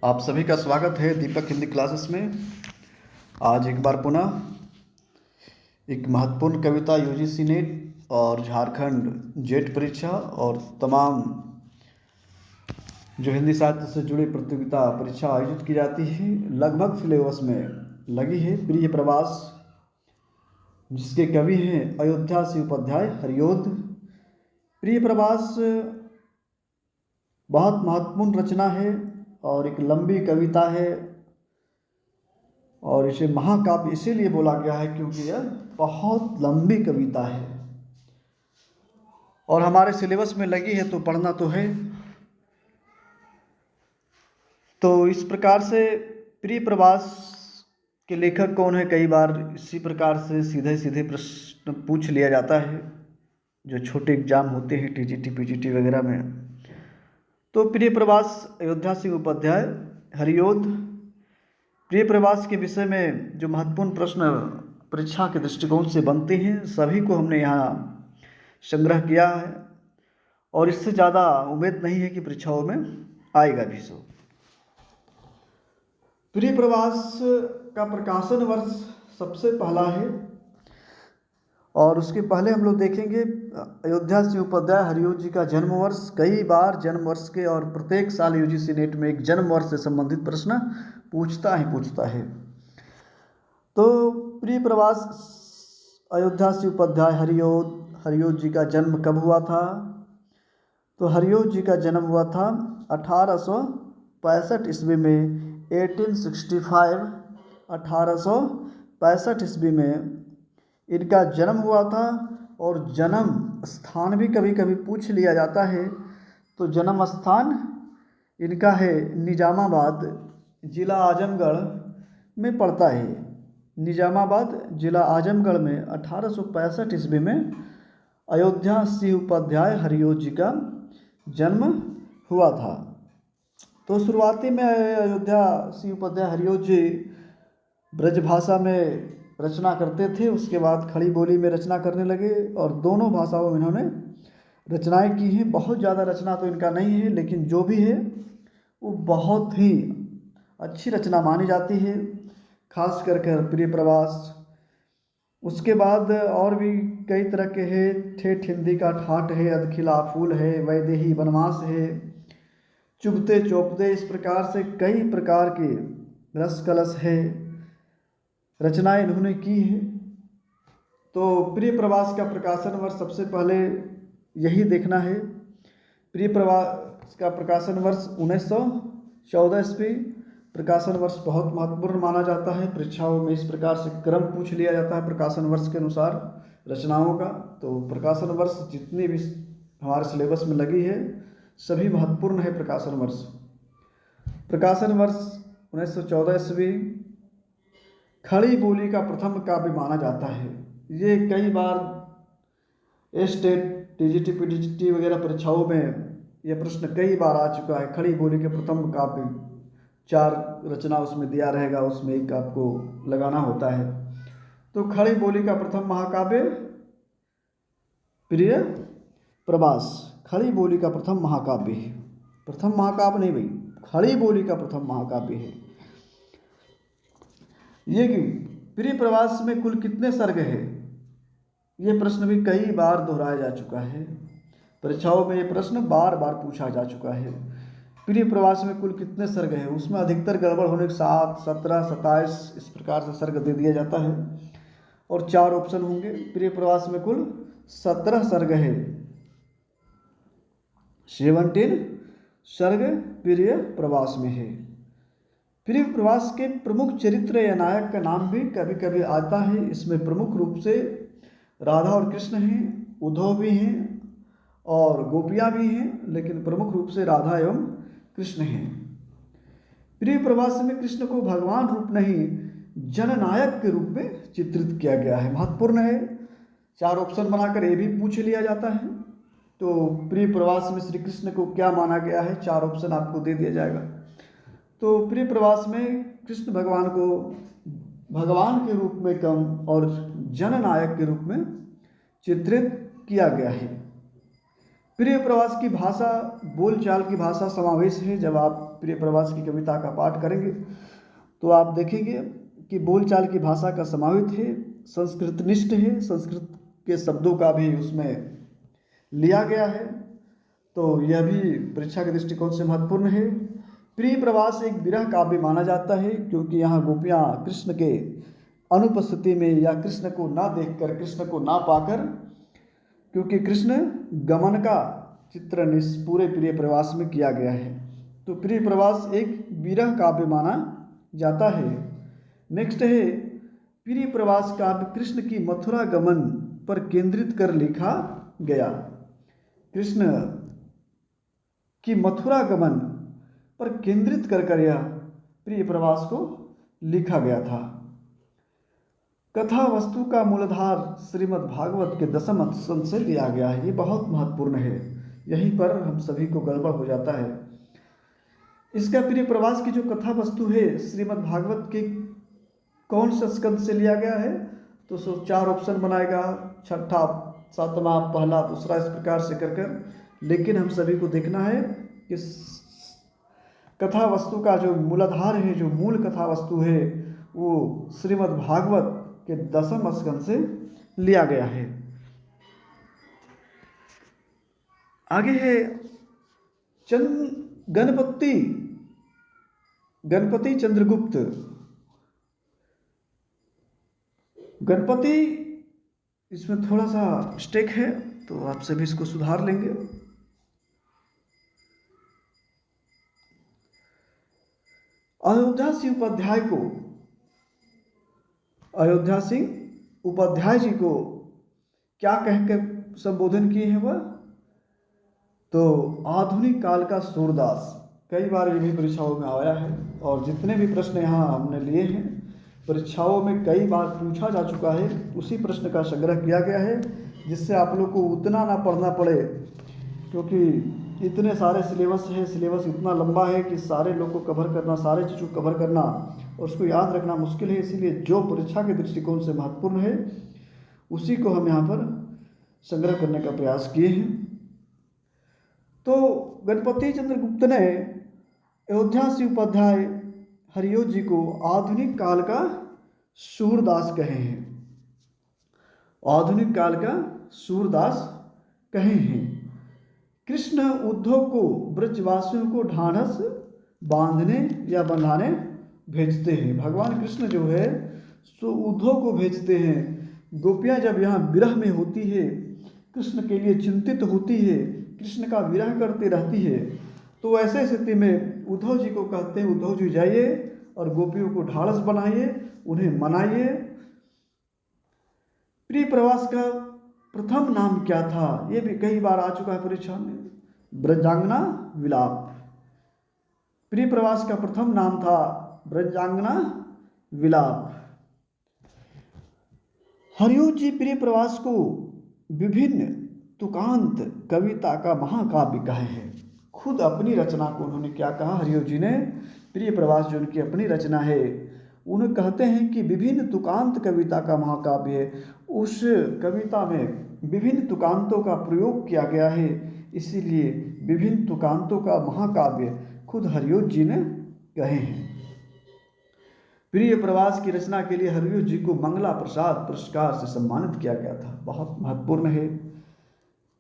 आप सभी का स्वागत है दीपक हिंदी क्लासेस में। आज एक बार पुनः एक महत्वपूर्ण कविता यूजीसी नेट और झारखंड जेट परीक्षा और तमाम जो हिंदी साहित्य से जुड़ी प्रतियोगिता परीक्षा आयोजित की जाती है, लगभग सिलेबस में लगी है। प्रिय प्रवास, जिसके कवि हैं अयोध्या से उपाध्याय हरिओद। प्रिय प्रवास बहुत महत्वपूर्ण रचना है और एक लंबी कविता है, और इसे महाकाव्य इसीलिए बोला गया है क्योंकि यह बहुत लंबी कविता है और हमारे सिलेबस में लगी है तो पढ़ना तो है। तो इस प्रकार से प्रिय प्रवास के लेखक कौन है, कई बार इसी प्रकार से सीधे सीधे प्रश्न पूछ लिया जाता है जो छोटे एग्जाम होते हैं टीजीटी पीजीटी वगैरह में। तो प्रिय प्रवास अयोध्या सिंह उपाध्याय हरिओद। प्रिय प्रवास के विषय में जो महत्वपूर्ण प्रश्न परीक्षा के दृष्टिकोण से बनते हैं सभी को हमने यहाँ संग्रह किया है और इससे ज़्यादा उम्मीद नहीं है कि परीक्षाओं में आएगा भी। सो प्रिय प्रवास का प्रकाशन वर्ष सबसे पहला है और उसके पहले हम लोग देखेंगे अयोध्या सिंह उपाध्याय हरिओद जी का जन्म वर्ष। कई बार जन्म वर्ष के और प्रत्येक साल यूजीसी नेट में एक जन्म वर्ष से संबंधित प्रश्न पूछता है। तो प्रिय प्रवास अयोध्या सिंह उपाध्याय हरिओद जी का जन्म कब हुआ था? तो हरिओद जी का जन्म हुआ था 1865 ईस्वी में, 1865 1865 ईस्वी में इनका जन्म हुआ था। और जन्म स्थान भी कभी कभी पूछ लिया जाता है, तो जन्म स्थान इनका है निजामाबाद, ज़िला आजमगढ़ में पड़ता है। निजामाबाद ज़िला आजमगढ़ में 1865 ईस्वी में अयोध्या सिंह उपाध्याय हरिओद जी का जन्म हुआ था। तो शुरुआती में अयोध्या सिंह उपाध्याय हरिओद जी ब्रजभाषा में रचना करते थे, उसके बाद खड़ी बोली में रचना करने लगे और दोनों भाषाओं में इन्होंने रचनाएं की हैं। बहुत ज़्यादा रचना तो इनका नहीं है, लेकिन जो भी है वो बहुत ही अच्छी रचना मानी जाती है, खास कर प्रिय प्रवास। उसके बाद और भी कई तरह के हैं, ठेठ हिंदी का ठाठ है, अधखिला फूल है, वैदेही वनवास है, चुभते चौपते, इस प्रकार से कई प्रकार के रस कलश है, रचनाएं इन्होंने की हैं। तो प्रिय प्रवास का प्रकाशन वर्ष सबसे पहले यही देखना है। प्रिय प्रवास का प्रकाशन वर्ष 1914 ईस्वी। प्रकाशन वर्ष बहुत महत्वपूर्ण माना जाता है, परीक्षाओं में इस प्रकार से क्रम पूछ लिया जाता है प्रकाशन वर्ष के अनुसार रचनाओं का। तो प्रकाशन वर्ष जितनी भी हमारे सिलेबस में लगी है सभी महत्वपूर्ण है। प्रकाशन वर्ष 1914 ईस्वी खड़ी बोली का प्रथम काव्य माना जाता है। ये कई बार स्टेट टीजीटी पीजीटी वगैरह परीक्षाओं में यह प्रश्न कई बार आ चुका है। खड़ी बोली के प्रथम काव्य, 4 रचना उसमें दिया रहेगा, उसमें एक आपको लगाना होता है। तो खड़ी बोली का प्रथम महाकाव्य प्रिय प्रवास खड़ी बोली का प्रथम महाकाव्य है। प्रथम महाकाव्य नहीं भाई, खड़ी बोली का प्रथम महाकाव्य है। ये कि प्रिय प्रवास में कुल कितने सर्ग है, ये प्रश्न भी कई बार दोहराया जा चुका है। परीक्षाओं में ये प्रश्न बार बार पूछा जा चुका है। प्रिय प्रवास में कुल कितने सर्ग है, उसमें अधिकतर गड़बड़ होने के 7, 17, 27 इस प्रकार से सर्ग दे दिया जाता है और 4 ऑप्शन होंगे। प्रिय प्रवास में कुल 17 सर्ग है, 17 सर्ग प्रिय प्रवास में है। प्रिय प्रवास के प्रमुख चरित्र या नायक का नाम भी कभी कभी आता है। इसमें प्रमुख रूप से राधा और कृष्ण हैं, उद्धव भी हैं और गोपियाँ भी हैं, लेकिन प्रमुख रूप से राधा एवं कृष्ण हैं। प्रिय प्रवास में कृष्ण को भगवान रूप नहीं जननायक के रूप में चित्रित किया गया है। महत्वपूर्ण है, 4 ऑप्शन बनाकर ये भी पूछ लिया जाता है। तो प्रिय प्रवास में श्री कृष्ण को क्या माना गया है, 4 ऑप्शन आपको दे दिया जाएगा। तो प्रिय प्रवास में कृष्ण भगवान को भगवान के रूप में कम और जननायक के रूप में चित्रित किया गया है। प्रिय प्रवास की भाषा बोलचाल की भाषा समावेश है। जब आप प्रिय प्रवास की कविता का पाठ करेंगे तो आप देखेंगे कि बोलचाल की भाषा का समाहित है, संस्कृतनिष्ठ है, संस्कृत के शब्दों का भी उसमें लिया गया है। तो यह भी परीक्षा के दृष्टिकोण से महत्वपूर्ण है। प्रिय प्रवास एक विरह काव्य माना जाता है, क्योंकि यहाँ गोपियाँ कृष्ण के अनुपस्थिति में या कृष्ण को ना देखकर, कृष्ण को ना पाकर, क्योंकि कृष्ण गमन का चित्रण इस पूरे प्रिय प्रवास में किया गया है, तो प्रिय प्रवास एक विरह काव्य माना जाता है। नेक्स्ट है प्रिय प्रवास काव्य कृष्ण की मथुरा गमन पर केंद्रित कर लिखा गया। कृष्ण की मथुरा गमन पर केंद्रित कर यह प्रिय प्रवास को लिखा गया था। कथा वस्तु का मूलाधार श्रीमद् भागवत के 10वें स्कंद से लिया गया है। ये बहुत महत्वपूर्ण है, यहीं पर हम सभी को गड़बड़ हो जाता है। इसका प्रिय प्रवास की जो कथा वस्तु है श्रीमद् भागवत के कौन से स्कंद से लिया गया है, तो 4 ऑप्शन बनाएगा, छठा, सातवां, पहला, दूसरा, इस प्रकार से कर। लेकिन हम सभी को देखना है कि कथा वस्तु का जो मूलाधार है, जो मूल कथा वस्तु है, वो श्रीमद् भागवत के 10वें स्कंद से लिया गया है। आगे है गणपति चंद्रगुप्त। गणपति, इसमें थोड़ा सा मिस्टेक है, तो आप सभी इसको सुधार लेंगे। अयोध्या सिंह उपाध्याय जी को क्या कह के संबोधन किए हैं वह, तो आधुनिक काल का सूरदास। कई बार ये भी परीक्षाओं में आया है, और जितने भी प्रश्न यहाँ हमने लिए हैं परीक्षाओं में कई बार पूछा जा चुका है, उसी प्रश्न का संग्रह किया गया है, जिससे आप लोग को उतना ना पढ़ना पड़े, क्योंकि इतने सारे सिलेबस है, सिलेबस इतना लंबा है कि सारे लोग को कवर करना, सारे चीज़ों को कवर करना और उसको याद रखना मुश्किल है। इसीलिए जो परीक्षा के दृष्टिकोण से महत्वपूर्ण है उसी को हम यहाँ पर संग्रह करने का प्रयास किए हैं। तो गणपति चंद्रगुप्त ने अयोध्या सिंह उपाध्याय हरियों जी को आधुनिक काल का सूरदास कहे हैं, आधुनिक काल का सूरदास कहे हैं। कृष्ण उद्धव को ब्रजवासियों को ढाढ़स बांधने या बंधाने भेजते हैं। भगवान कृष्ण जो है सो उद्धव को भेजते हैं। गोपियाँ जब यहाँ विरह में होती है, कृष्ण के लिए चिंतित होती है, कृष्ण का विरह करती रहती है, तो ऐसे स्थिति में उद्धव जी को कहते हैं, उद्धव जी जाइए और गोपियों को ढाढ़स बनाइए, उन्हें मनाइए। प्रिय प्रवास का प्रथम नाम क्या था, ये भी कई बार आ चुका है परीक्षा में, ब्रजांगना विलाप। प्रिय प्रवास का प्रथम नाम था ब्रजांगना विलाप। हरियों जी प्रिय प्रवास को विभिन्न तुकांत कविता का महाकाव्य कहे हैं। खुद अपनी रचना को उन्होंने क्या कहा, हरियों जी ने प्रिय प्रवास जो उनकी अपनी रचना है, उन्हें कहते हैं कि विभिन्न तुकांत कविता का महाकाव्य है। उस कविता में विभिन्न तुकांतों का प्रयोग किया गया है, इसीलिए विभिन्न तुकांतों का महाकाव्य खुद हरियों जी ने कहे हैं। प्रिय प्रवास की रचना के लिए हरियों जी को मंगला प्रसाद पुरस्कार से सम्मानित किया गया था। बहुत महत्वपूर्ण है,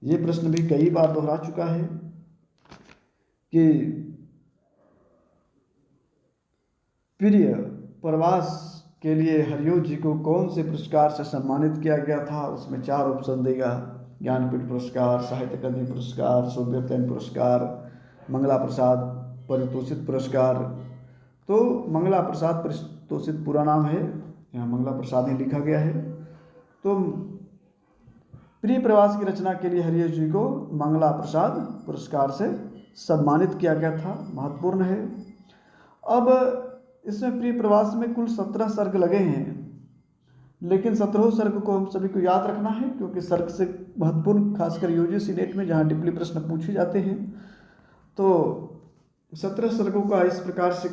ये प्रश्न भी कई बार दोहरा चुका है कि प्रिय प्रवास के लिए हरियों जी को कौन से पुरस्कार से सम्मानित किया गया था। उसमें 4 ऑप्शन देगा, ज्ञानपीठ पुरस्कार, साहित्य अकादमी पुरस्कार, सोवियत पुरस्कार, मंगला प्रसाद परितोषित पुरस्कार। तो मंगला प्रसाद परितोषित पूरा नाम है, यहाँ मंगला प्रसाद ही लिखा गया है। तो प्रिय प्रवास की रचना के लिए हरियों जी को मंगला प्रसाद पुरस्कार से सम्मानित किया गया था, महत्वपूर्ण है। अब इसमें प्रिय प्रवास में कुल 17 सर्ग लगे हैं, लेकिन 17 सर्ग को हम सभी को याद रखना है, क्योंकि सर्ग से महत्वपूर्ण, खासकर यूजीसी नेट में जहाँ डिप्ली प्रश्न पूछे जाते हैं, तो 17 सर्गों का इस प्रकार से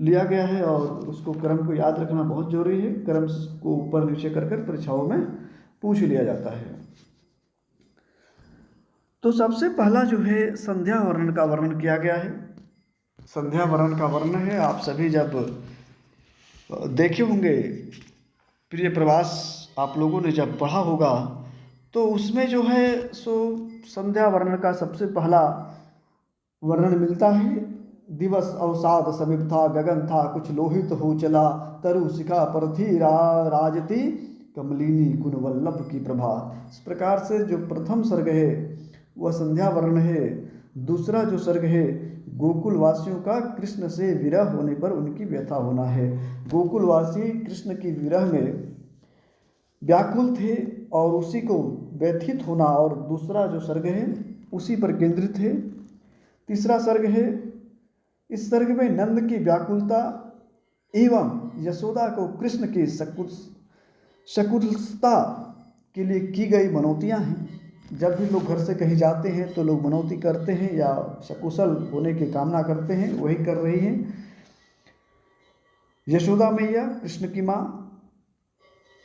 लिया गया है और उसको क्रम को याद रखना बहुत जरूरी है। क्रम को ऊपर नीचे कर परीक्षाओं में पूछ लिया जाता है। तो सबसे पहला जो है संध्या वर्णन का वर्णन किया गया है। संध्या वर्णन का वर्णन है, आप सभी जब देखे होंगे प्रिय प्रवास, आप लोगों ने जब पढ़ा होगा तो उसमें जो है सो संध्या वर्णन का सबसे पहला वर्णन मिलता है। दिवस अवसाद समीप था, गगन था कुछ लोहित हो चला, तरु शिखा पर थी राजती कमलिनी कुनवल्लभ की प्रभा। इस प्रकार से जो प्रथम सर्ग है वह संध्या वर्णन है। दूसरा जो सर्ग है गोकुलवासियों का कृष्ण से विरह होने पर उनकी व्यथा होना है। गोकुलवासी कृष्ण की विरह में व्याकुल थे और उसी को व्यथित होना, और दूसरा जो सर्ग है उसी पर केंद्रित है। तीसरा सर्ग है, इस सर्ग में नंद की व्याकुलता एवं यशोदा को कृष्ण की शकुलता के लिए की गई मनौतियाँ हैं। जब भी लोग घर से कहीं जाते हैं तो लोग मनौती करते हैं या सकुशल होने की कामना करते हैं, वही कर रही हैं यशोदा मैया कृष्ण की माँ।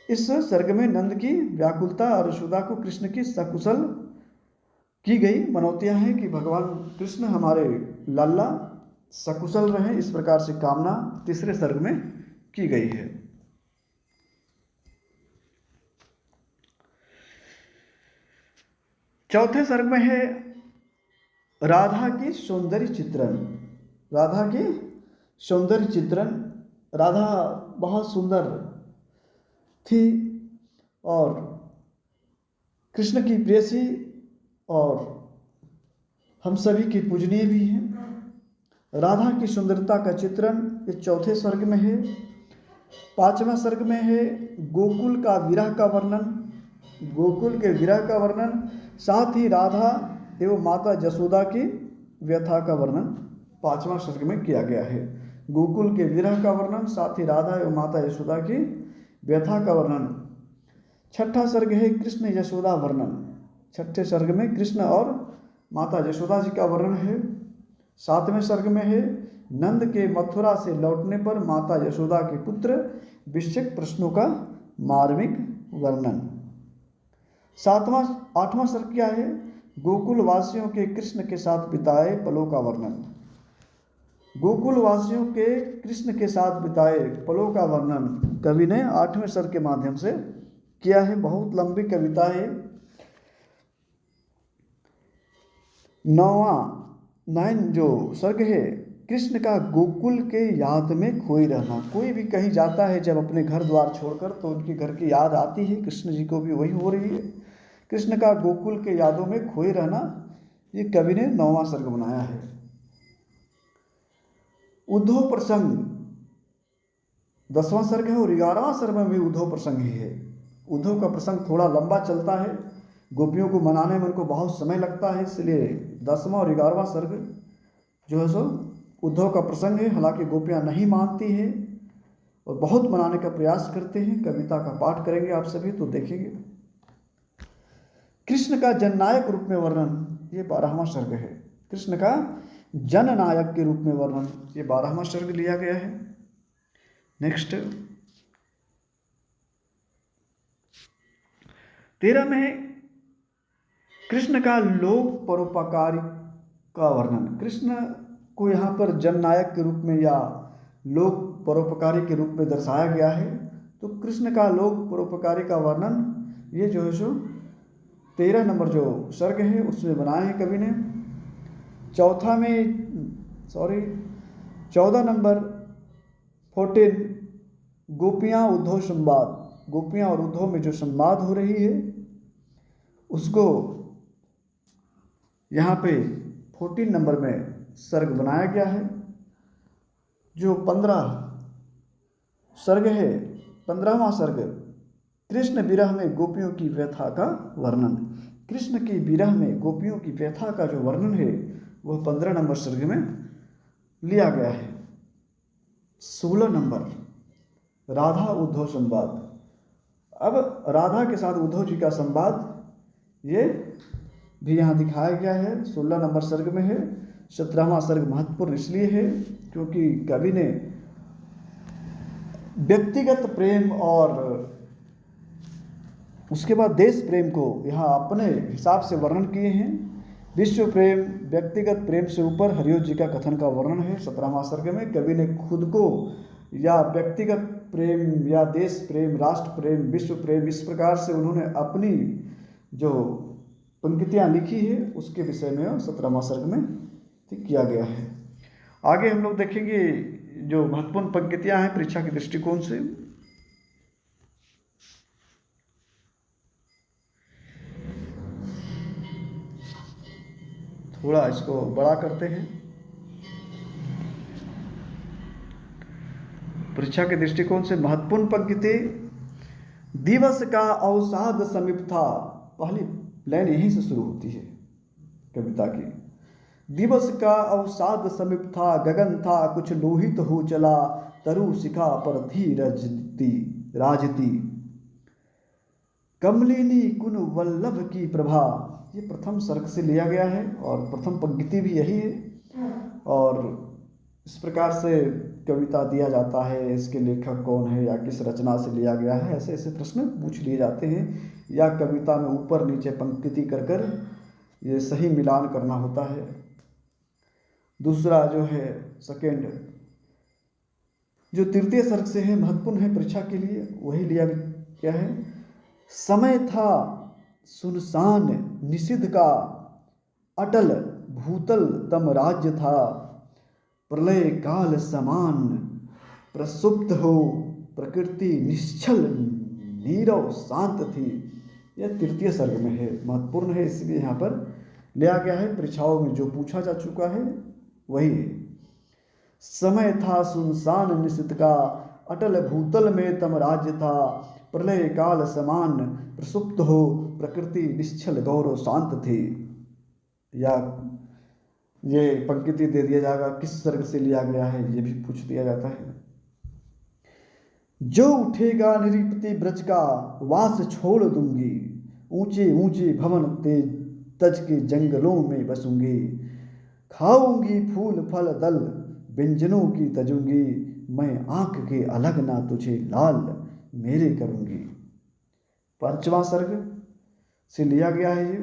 इस सर्ग में नंद की व्याकुलता और यशोदा को कृष्ण की सकुशल की गई मनौतियाँ हैं कि भगवान कृष्ण हमारे लाला सकुशल रहे, इस प्रकार से कामना तीसरे सर्ग में की गई है। चौथे सर्ग में है राधा की सौंदर्य चित्रण। राधा की सौंदर्य चित्रण। राधा बहुत सुंदर थी और कृष्ण की प्रेयसी और हम सभी की पूजनीय भी हैं। राधा की सुंदरता का चित्रण इस चौथे सर्ग में है। पांचवा सर्ग में है गोकुल का विरह का वर्णन। गोकुल के विरह का वर्णन, साथ ही राधा एवं माता यशोदा की व्यथा का वर्णन पांचवा सर्ग में किया गया है। गोकुल के विरह का वर्णन, साथ ही राधा एवं माता यशोदा की व्यथा का वर्णन। छठा सर्ग है कृष्ण यशोदा वर्णन। छठे सर्ग में कृष्ण और माता यशोदा जी का वर्णन है। सातवें सर्ग में है नंद के मथुरा से लौटने पर माता यशोदा के पुत्र विषयक प्रश्नों का मार्मिक वर्णन। आठवां सर्ग क्या है, गोकुल वासियों के कृष्ण के साथ बिताए पलों का वर्णन। गोकुल वासियों के कृष्ण के साथ बिताए पलों का वर्णन कवि ने आठवें सर्ग के माध्यम से किया है। बहुत लंबी कविता है। नाइन जो सर्ग है कृष्ण का गोकुल के याद में खोई रहना। कोई भी कहीं जाता है जब अपने घर द्वार छोड़कर तो उनके घर की याद आती है, कृष्ण जी को भी वही हो रही है। कृष्ण का गोकुल के यादों में खोए रहना, ये कवि ने 9वां सर्ग बनाया है। उद्धव प्रसंग 10वां सर्ग है और 11वां सर्ग में भी उद्धव प्रसंग ही है। उद्धव का प्रसंग थोड़ा लंबा चलता है, गोपियों को मनाने में उनको बहुत समय लगता है, इसलिए 10वां और 11वां सर्ग जो है सो उद्धव का प्रसंग है। हालांकि गोपियां नहीं मानती हैं और बहुत मनाने का प्रयास करते हैं। कविता का पाठ करेंगे आप सभी तो देखेंगे। कृष्ण का जननायक रूप में वर्णन, ये 12वां सर्ग है। कृष्ण का जननायक के रूप में वर्णन, ये 12वां सर्ग लिया गया है। नेक्स्ट 13 में कृष्ण का लोक परोपकारी का वर्णन। कृष्ण को यहाँ पर जननायक के रूप में या लोक परोपकारी के रूप में दर्शाया गया है। तो कृष्ण का लोक परोपकारी का वर्णन ये जो है सो 13 नंबर जो सर्ग है उसमें बनाए हैं कवि ने। 14 नंबर 14 गोपियाँ उद्धव संवाद। गोपियाँ और उद्धव में जो संवाद हो रही है उसको यहाँ पे 14 नंबर में सर्ग बनाया गया है। जो 15 सर्ग है, 15वां सर्ग कृष्ण विरह में गोपियों की व्यथा का वर्णन। कृष्ण की विरह में गोपियों की व्यथा का जो वर्णन है वह 15 नंबर सर्ग में लिया गया है। 16 नंबर राधा उद्धव संवाद। अब राधा के साथ उद्धव जी का संवाद ये भी यहाँ दिखाया गया है, 16 नंबर सर्ग में है। 17वां सर्ग महत्वपूर्ण इसलिए है क्योंकि कवि ने व्यक्तिगत प्रेम और उसके बाद देश प्रेम को यहाँ अपने हिसाब से वर्णन किए हैं। विश्व प्रेम व्यक्तिगत प्रेम से ऊपर हरिओ जी का कथन का वर्णन है 17वां सर्ग में। कवि ने खुद को या व्यक्तिगत प्रेम या देश प्रेम, राष्ट्र प्रेम, विश्व प्रेम, इस प्रकार से उन्होंने अपनी जो पंक्तियाँ लिखी है उसके विषय में 17वां सर्ग में किया गया है। आगे हम लोग देखेंगे जो महत्वपूर्ण पंक्तियाँ हैं परीक्षा के दृष्टिकोण से। थोड़ा इसको बड़ा करते हैं। परीक्षा के दृष्टिकोण से महत्वपूर्ण पंक्ति, दिवस का अवसाद समीप था। पहली लाइन यहीं से शुरू होती है कविता की। दिवस का अवसाद समीप था, गगन था कुछ लोहित हो चला, तरु शिखा पर थी राजती, कमलिनी कुन वल्लभ की प्रभा। ये प्रथम सर्ग से लिया गया है और प्रथम पंक्ति भी यही है। और इस प्रकार से कविता दिया जाता है, इसके लेखक कौन है या किस रचना से लिया गया है, ऐसे ऐसे प्रश्न पूछ लिए जाते हैं। या कविता में ऊपर नीचे पंक्ति कर कर ये सही मिलान करना होता है। दूसरा जो है सेकेंड, जो तृतीय सर्ग से है, महत्वपूर्ण है परीक्षा के लिए, वही लिया गया है। समय था सुनसान निषिद्ध का, अटल भूतल तम राज्य था, प्रलय काल समान प्रसुप्त हो, प्रकृति निश्चल नीरव शांत थी। यह तृतीय सर्ग में है, महत्वपूर्ण है, इसलिए यहाँ पर लिया गया है। परीक्षाओं में जो पूछा जा चुका है वही है। समय था सुनसान निषिद्ध का, अटल भूतल में तम राज्य था, प्रलय काल समान प्रसुप्त हो, प्रकृति निश्चल गौरव शांत थी। या ये पंक्ति दे दिया जाएगा किस सर्ग से लिया गया है, ये भी पूछ दिया जाता है। जो उठेगा निरीपति ब्रज का, वास छोड़ दूंगी, ऊंचे ऊंचे भवन तज के जंगलों में बसूंगी, खाऊंगी फूल फल दल व्यंजनों की तजूंगी, मैं आंख के अलग ना तुझे लाल मेरे करूंगी। पंचवां सर्ग से लिया गया है ये।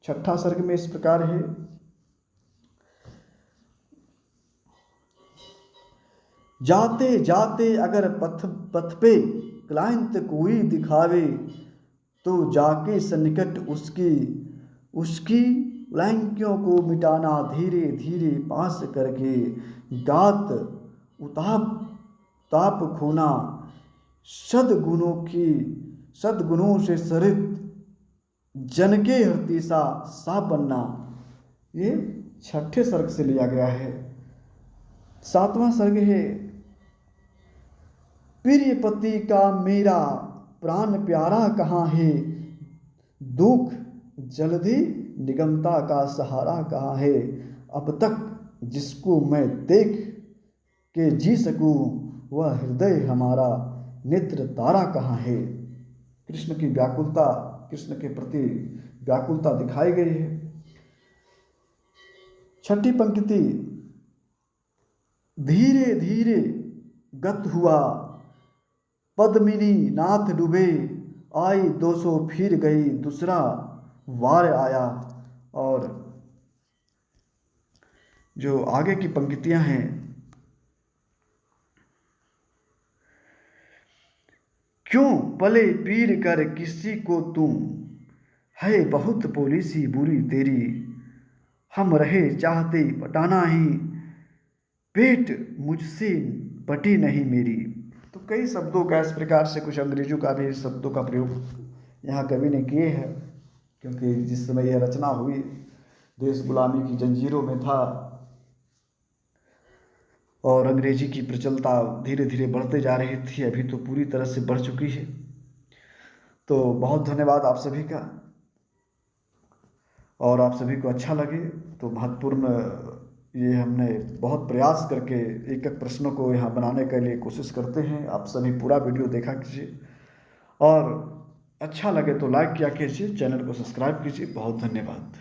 छठा सर्ग में इस प्रकार है, जाते जाते अगर पथ पे क्लांत कोई दिखावे, तो जाके सन्निकट उसकी लंकियों को मिटाना, धीरे धीरे पास करके गात ताप खोना, सद्गुणों से सरित जन के हृदय सा बनना। ये छठे सर्ग से लिया गया है। सातवां सर्ग है, प्रिय पति का मेरा प्राण प्यारा कहाँ है, दुख जल्दी निगमता का सहारा कहाँ है, अब तक जिसको मैं देख के जी सकूं, वह हृदय हमारा नेत्र तारा कहाँ है। कृष्ण की व्याकुलता, कृष्ण के प्रति व्याकुलता दिखाई गई है। छठी पंक्ति, धीरे धीरे गत हुआ पद्मिनी नाथ डूबे, आई 200 फिर गई दूसरा वार आया। और जो आगे की पंक्तियां हैं, क्यों पले पीर कर किसी को तुम, है बहुत पॉलिसी बुरी तेरी, हम रहे चाहते पटाना ही, पेट मुझसे पटी नहीं मेरी। तो कई शब्दों का इस प्रकार से, कुछ अंग्रेजों का भी शब्दों का प्रयोग यहाँ कवि ने किए हैं, क्योंकि जिस समय यह रचना हुई देश गुलामी की जंजीरों में था और अंग्रेजी की प्रचलता धीरे धीरे बढ़ते जा रही थी, अभी तो पूरी तरह से बढ़ चुकी है। तो बहुत धन्यवाद आप सभी का, और आप सभी को अच्छा लगे तो महत्वपूर्ण, ये हमने बहुत प्रयास करके एक एक प्रश्नों को यहाँ बनाने के लिए कोशिश करते हैं। आप सभी पूरा वीडियो देखा कीजिए, और अच्छा लगे तो लाइक किया कीजिए, चैनल को सब्सक्राइब कीजिए। बहुत धन्यवाद।